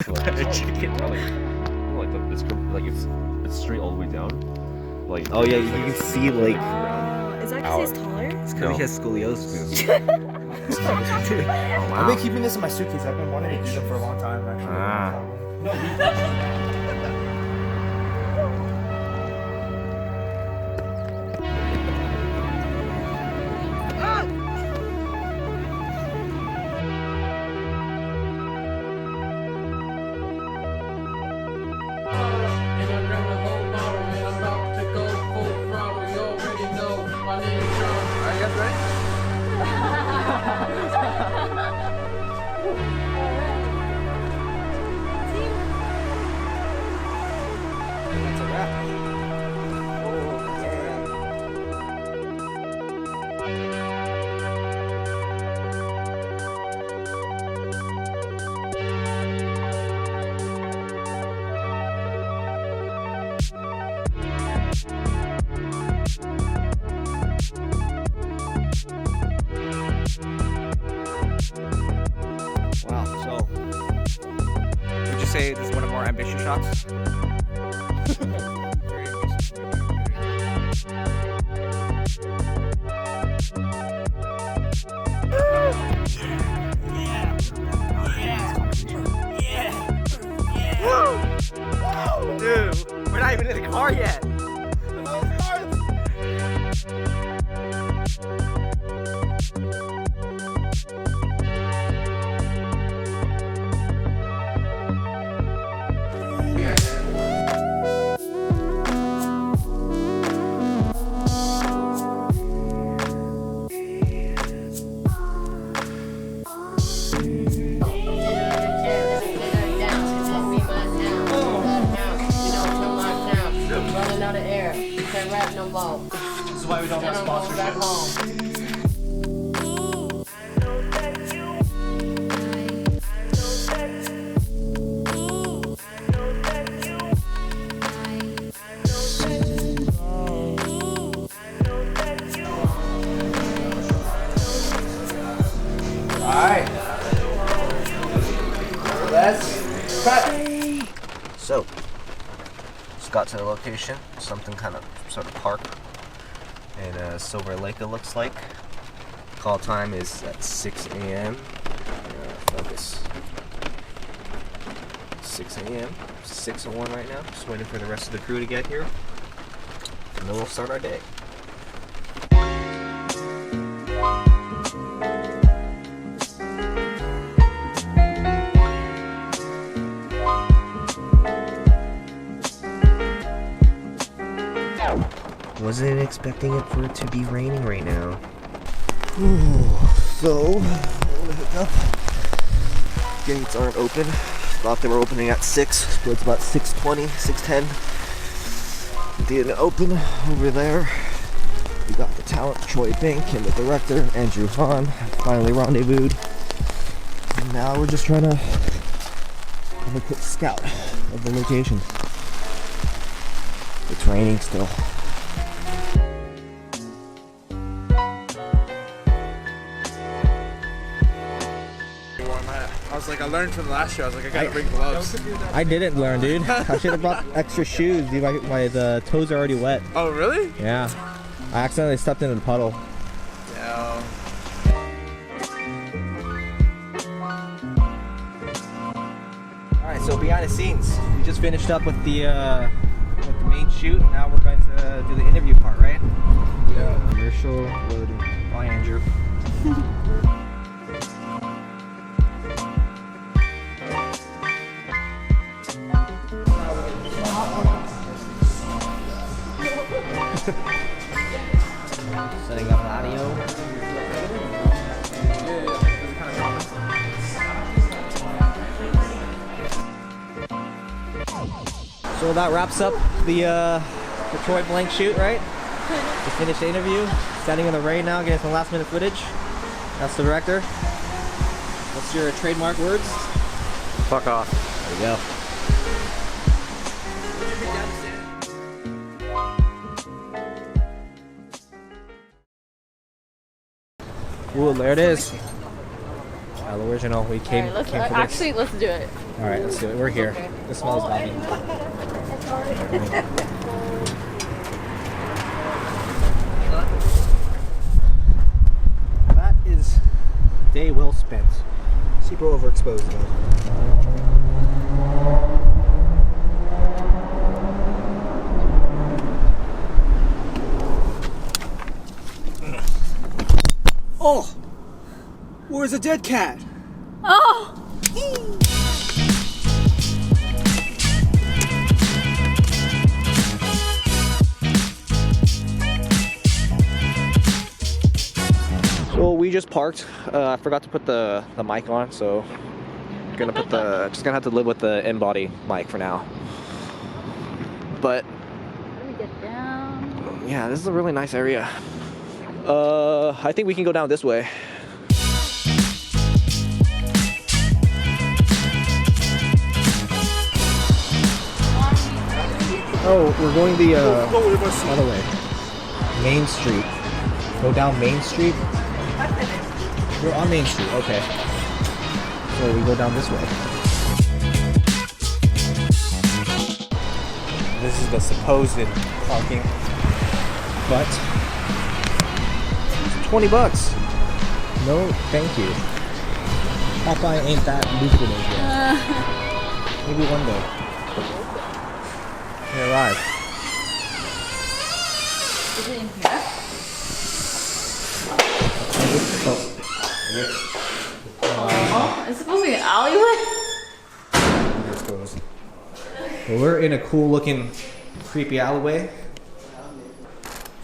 Chicken. It's straight all the way down. Like oh yeah, you can see like. Is that because he's taller? It's because he has scoliosis. Oh, I've been keeping this in my suitcase. I've been wanting to do them for a long time, actually. Wow, so would you say this is one of our ambitious shots? Dude, we're not even in the car yet. This is why we don't have sponsorships. Alright. Let's cut. So, just got to the location, something kind of sort of park in Silver Lake it looks like. Call time is at 6 a.m. Focus. 6 a.m. 6:01 right now. Just waiting for the rest of the crew to get here. And then we'll start our day. Wasn't expecting it for it to be raining right now. So, hiccup. Gates aren't open. Thought they were opening at 6, but it's about 6:20, 6:10. Didn't open over there. We got the talent, Troy Bink, and the director, Andrew Hahn, finally rendezvoused. And now we're just trying to have a quick scout of the location. It's raining still. I was like, I learned from last year. I was like, I gotta bring gloves. I didn't learn, dude. I should have brought extra shoes, dude. The toes are already wet. Oh, really? Yeah. I accidentally stepped into the puddle. Yeah. Alright, so behind the scenes, we just finished up with the main shoot. Now we're going to do the interview part, right? Yeah. Commercial loading. Bye, Andrew. Setting up audio. So that wraps up the Troy Blank shoot, right? We finished the interview. Standing in the rain now, getting some last minute footage. That's the director. What's your trademark words? Fuck off. There you go. Ooh, there it is. The original. We came, Alright, let's came for this. actually let's do it. All right, let's do it. We're here. Okay. The smells got me. That is day well spent. Super overexposed though. Oh! Where's a dead cat? Oh! So we just parked. I forgot to put the mic on, so gonna put just gonna have to live with the in-body mic for now. But Let me get down. yeah, this is a really nice area. I think we can go down this way. Oh, we're going the other way. Main Street. Go down Main Street. We're on Main Street, okay. So we go down this way. This is the supposed parking. But $20. No, thank you. Popeye ain't that lucrative yet. Maybe one day. We arrived. Is it in here? Oh, it's supposed to be an alleyway? Well, we're in a cool looking, creepy alleyway.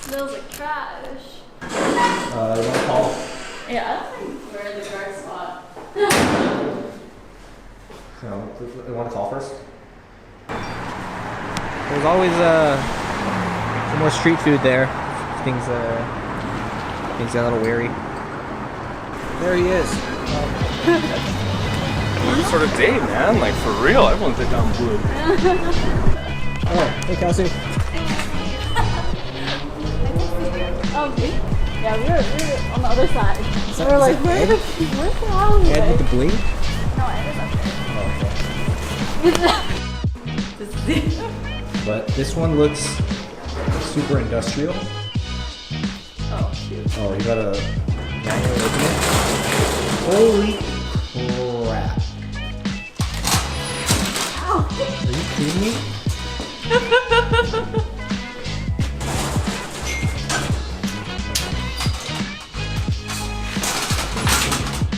Smells like trash. You want to call? Yeah, I think we're in the guard spot. You want to call first? There's always some more street food there. Things get a little weary. There he is. What sort of day, man? Like, for real, everyone's down blue. Oh, hey Kelsey. Oh, me? Yeah, we were on the other side. We were like, where's the alleyway? Ed with the bling? No, Ed is up there. This is it. But this one looks super industrial. Oh, shoot. Oh, you gotta manually open it. Holy crap. Ow! Are you kidding me?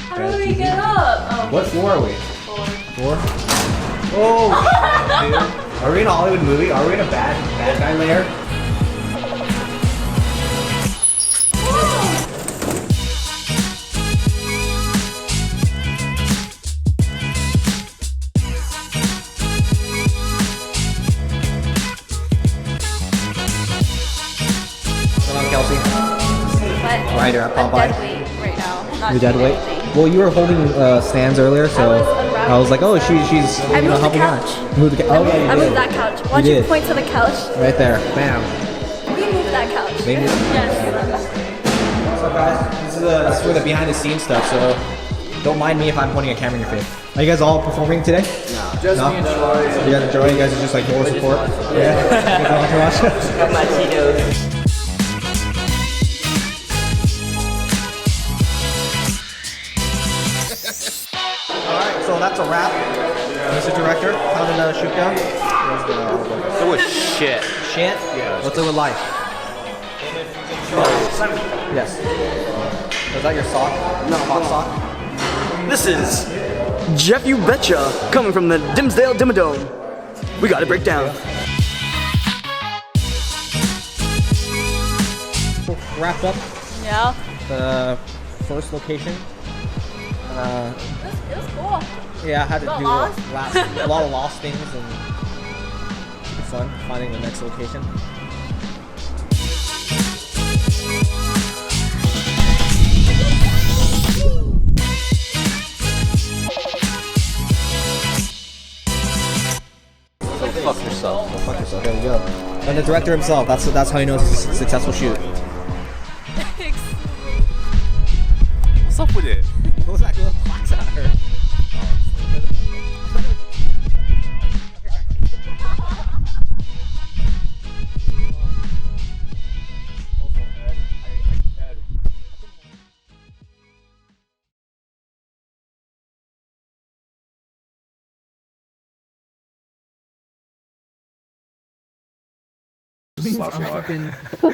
How do we get up? Oh, What floor are we? floor. 4? Oh, dude. Are we in a Hollywood movie? Are we in a bad guy lair? What's on, Kelsey? But Right here at I'm Popeye. dead weight right now. Not You're dead doing weight? anything. Well, you were holding stands earlier, so I was like, oh, she's I moved the helping out. couch. Moved the oh, yeah, you I did. moved that couch. Why don't did. you point to the couch? Right there. Bam. We moved that couch. They moved- Yes. What's up, guys? This is for the behind-the-scenes stuff, so don't mind me if I'm pointing a camera in your face. Are you guys all performing today? Just me and Troy. You guys enjoy? You guys are just like door support? Yeah. You guys want to watch? My Cheetos. Alright, so that's a wrap. Mr. Director, how did the shoot go? It was shit. Shit? Yeah. What's it with life? Yes. Was that your sock? No. Hot sock? This is Jeff You Betcha coming from the Dimsdale Dimmadome. We gotta break down. Wrapped up Yeah. the first location. It was cool. Yeah, I had to Got do lost? a lot of lost things and fun finding the next location. Fuck yourself. Fuck yourself. There we go. And the director himself. That's how he knows it's a successful shoot. What's up with it? What was that? Little clacks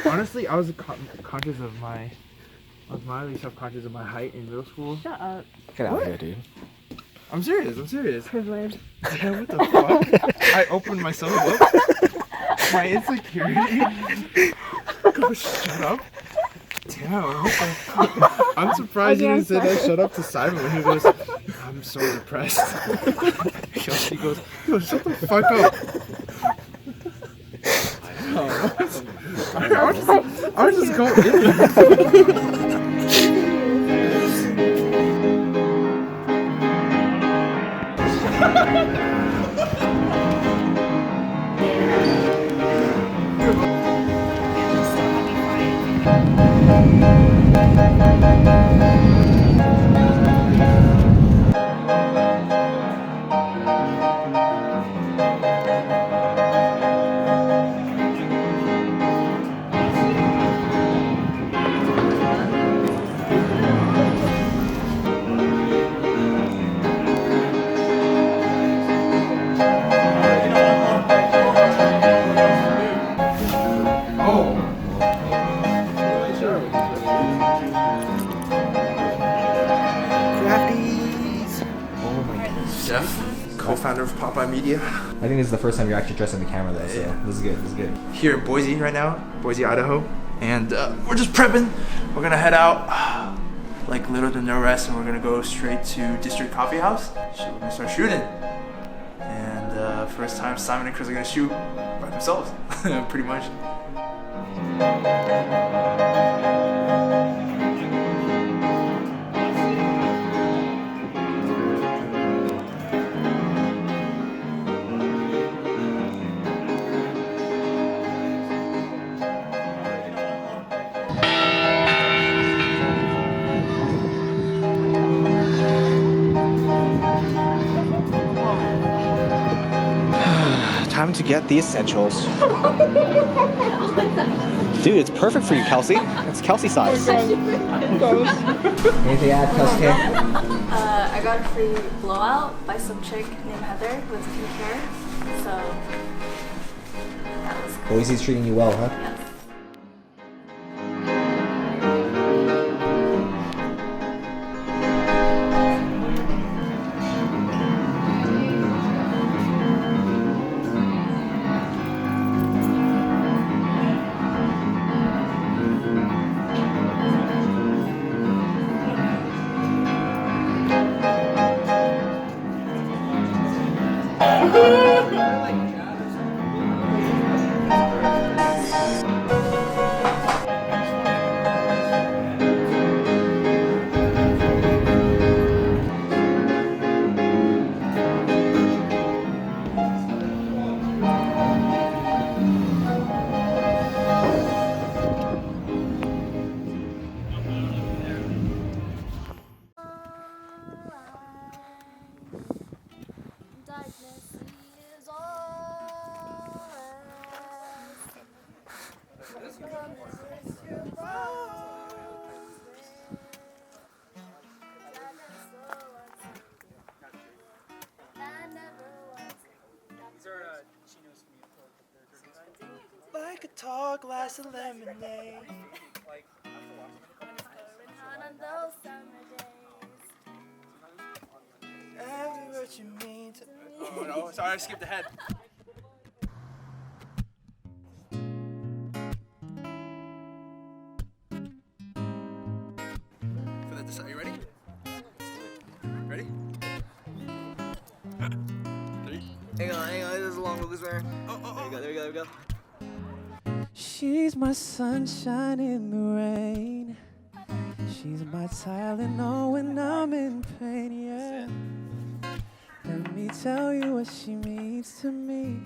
Honestly, I was conscious of my. I was mildly self-conscious of my height in middle school. Shut up. Get out of here, dude. I'm serious. I'm serious. Privilege. Yeah, what the fuck? I opened myself up. My insecurity. Go shut up. Damn. What the fuck? I'm surprised you didn't say that. Shut up to Simon when he goes. I'm so depressed. He goes. Shut the fuck up. I was just going in. Jeff, co-founder of Popeye Media. I think this is the first time you're actually dressing the camera though, so this is good, this is good. Here in Boise right now, Boise, Idaho. And we're just prepping. We're gonna head out like little to no rest, and we're gonna go straight to District Coffee House. We're gonna start shooting. And first time Simon and Chris are gonna shoot by themselves, pretty much. Time to get the essentials. Dude, it's perfect for you, Kelsey. It's Kelsey size. Anything to add, Kelsey? I got a free blowout by some chick named Heather with pink hair. So that was cool. Boise's treating you well, huh? Yes. Like a tall glass of lemonade. Every word you mean to. Oh no, sorry, I skipped ahead. Are you ready? Ready? Hang on, this is a long Lucas there. There we go. She's my sunshine in the rain. She's my Tylenol when I'm in pain, yeah. Let me tell you what she means to me.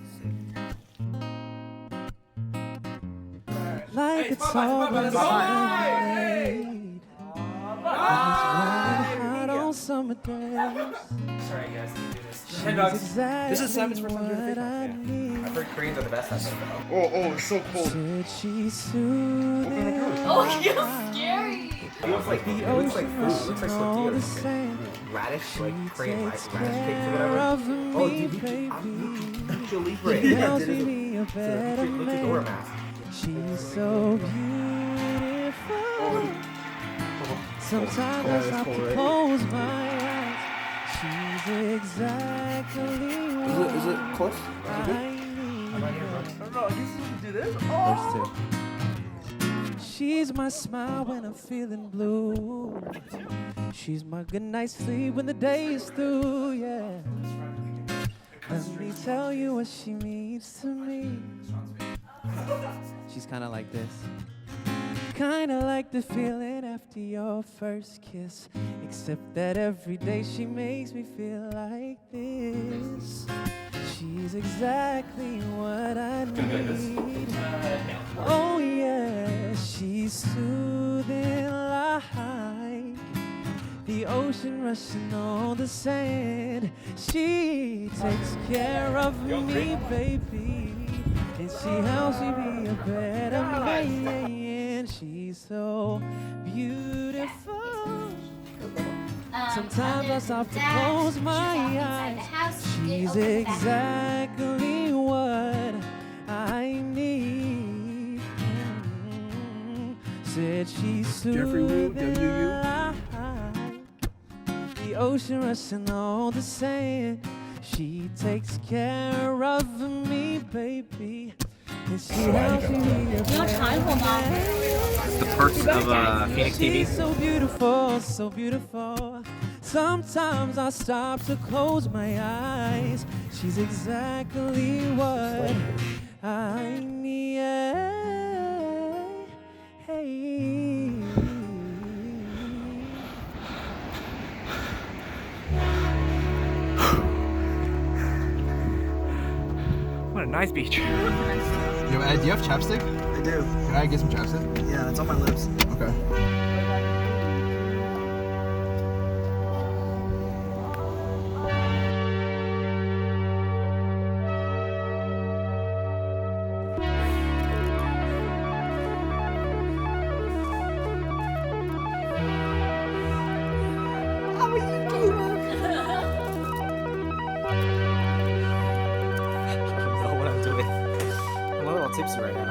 Like a tall glass of lemonade. It's running hot on on summer days. Sorry, guys, can you do this? She's exactly This is Simon's first time doing what a I need. I've heard Koreans are the best at it. Oh, it's so cold. Said she's soothing. Oh, you're scary. It looks like food. It looks like tortillas. Radish, like Korean radish cakes or whatever. Oh, dude, Chili libre. She tells me a It's better a luchadora man. mask. She's so beautiful. Sometimes I stop to close my eyes. She's exactly what Is it close? I need. There's two. She's my smile when I'm feeling blue. She's my good night's sleep when the day is through, yeah. Let me tell you what she means to me. She's kind of like this. Kinda like the feeling after your first kiss. Except that every day she makes me feel like this. She's exactly what I need. Oh yeah, she's soothing like the ocean rushing on the sand. She takes care of me, baby. And she helps me be a better man. She's so beautiful. Sometimes I stop to close my eyes. She's exactly what I need. Said she's soothing like the ocean rushing on the sand. She takes care of me, baby. And she helps me be a better man. The perks of Phoenix TV. She's so beautiful, so beautiful. Sometimes I stop to close my eyes. She's exactly what I need. Hey. What a nice beach. Yo, Ed, do you have chapstick? I do. Can I get some chapstick? Yeah, it's on my lips. Okay. I don't know what I'm doing. I'm a little tipsy right now.